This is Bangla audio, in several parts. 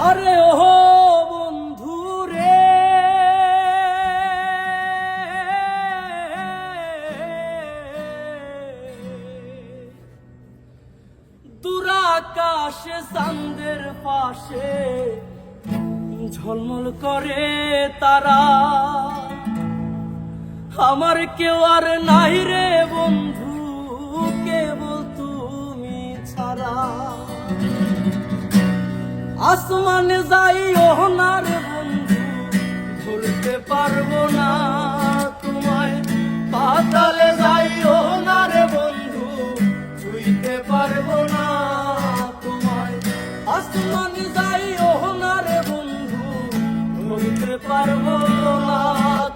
আরে ও বন্ধু রে, দূরাকাশে চাঁদের পাশে ঝলমল করে তারা, আমার কেউ আর নাই রে বন্ধু, কেবল তুমি ছাড়া। আসমানে যাইও না রে বন্ধু, ধরতে পারবো না তোমায়। পাতালে যাইও না রে বন্ধু, ছুঁইতে পারবো না তোমায়। আসমানে যাইও না রে বন্ধু, ধরতে পারবো না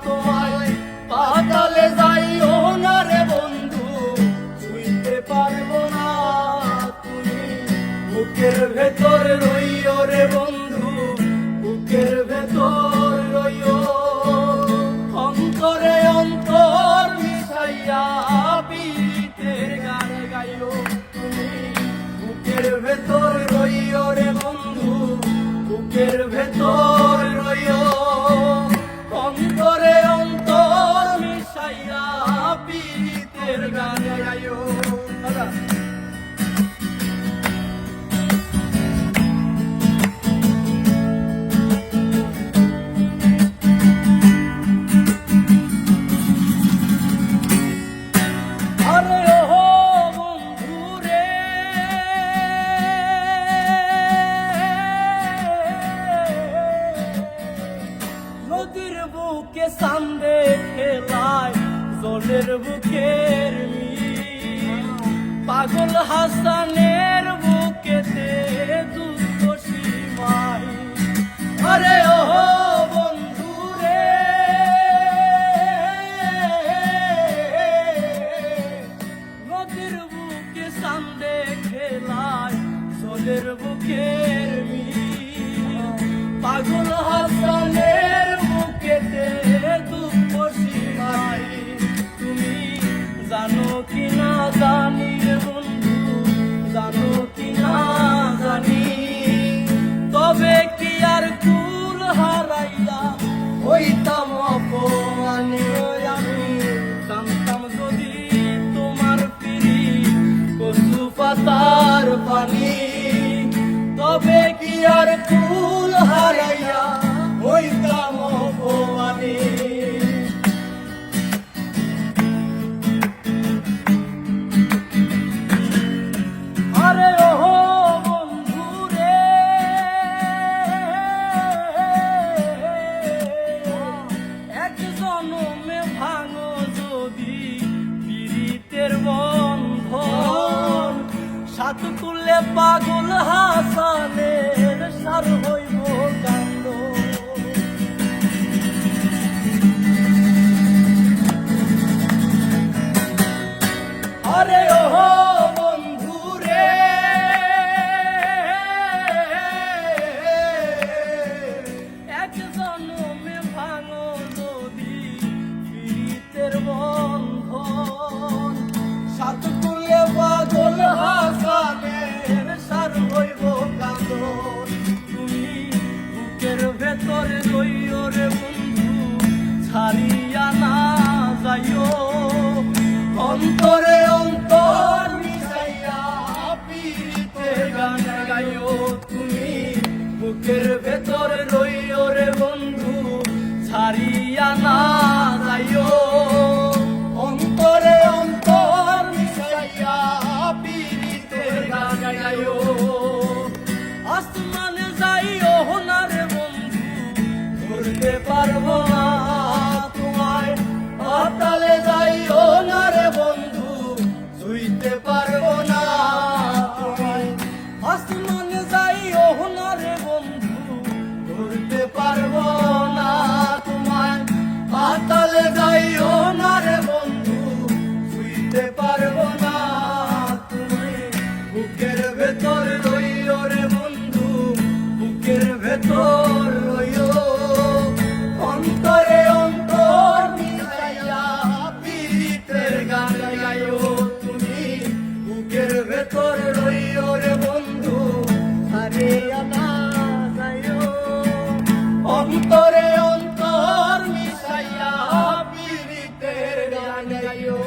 তোমায়। পাতালে যাইও না রে বন্ধু, ছুঁইতে পারবো না তুমি। বুকের ভেতর রইও রে বন্ধু, বুকের ভেতর রইও। অন্তরে অন্তর মিশাইয়া পীড়িতের গান গাইও তুমি। বুকের ভেতর রইও রে বন্ধু, বুকের ভেতর রইও। অন্তরে অন্তর মিশাইয়া পীড়িতের গান গাইও। নদীর বুকে চাঁদে খেলায় জলের বুকের মিল, পাগল হাসানের বুকেতে দুঃখ সীমাই। আরে ও বন্ধু রে, নদীর বুকে চাঁদে খেলায় জলের বুকের মিল, পাগল হাসানের বুকেতে দুঃখ সীমাই। তুমি জানো কি না জানি রে বন্ধু, জানো কি না জানি, তবে কি আর কুল হারাইয়া হইতাম অপমানি। আমি জানতাম যদি তোমার পিড়ি কচু পাতার পানি, তবে কি আর কুল হারাইয়া হইতাম অপমানি। আরে ও বন্ধু রে, এক জনমে ভাঙো যদি পীড়িতের বন্ধন, সাত তুলে পাগল হাসানের সার হইব কান্দ। আরে ও বন্ধু রে, এক জনমে ভাঙো যদি পীড়িতের বন্ধন, সাত তুলে পাগল হাসানের সার হইব কান্দ। তুমি বুকের ভেতর রইও রে বন্ধু, ছাড়িয়া না যাইও। অন্তরে অন্তর মিশাইয়া পীড়িতের গান গাইও তুমি। বুকের ভেতর রইও রে বন্ধু, ছাড়িয়া না যাইও। অন্তরে অন্তর মিশাইয়া পীড়িতের গান গাইও। আসমানে যাইও না রে বন্ধু, ধরতে পারবো না তোমায়। পাতালে যাইও না রে বন্ধু, ছুঁইতে পারবো না তোমায়। আসমানে যাইও না রে বন্ধু, ধরতে পারবো না তোমায়। পাতালে যাইও না রে বন্ধু, ছুঁইতে পারবো না তুমি। বুকের ভেতর রইও রে বন্ধু, অন্তরে অন্তর মিশাইয়া পীড়িতের গান গাইও।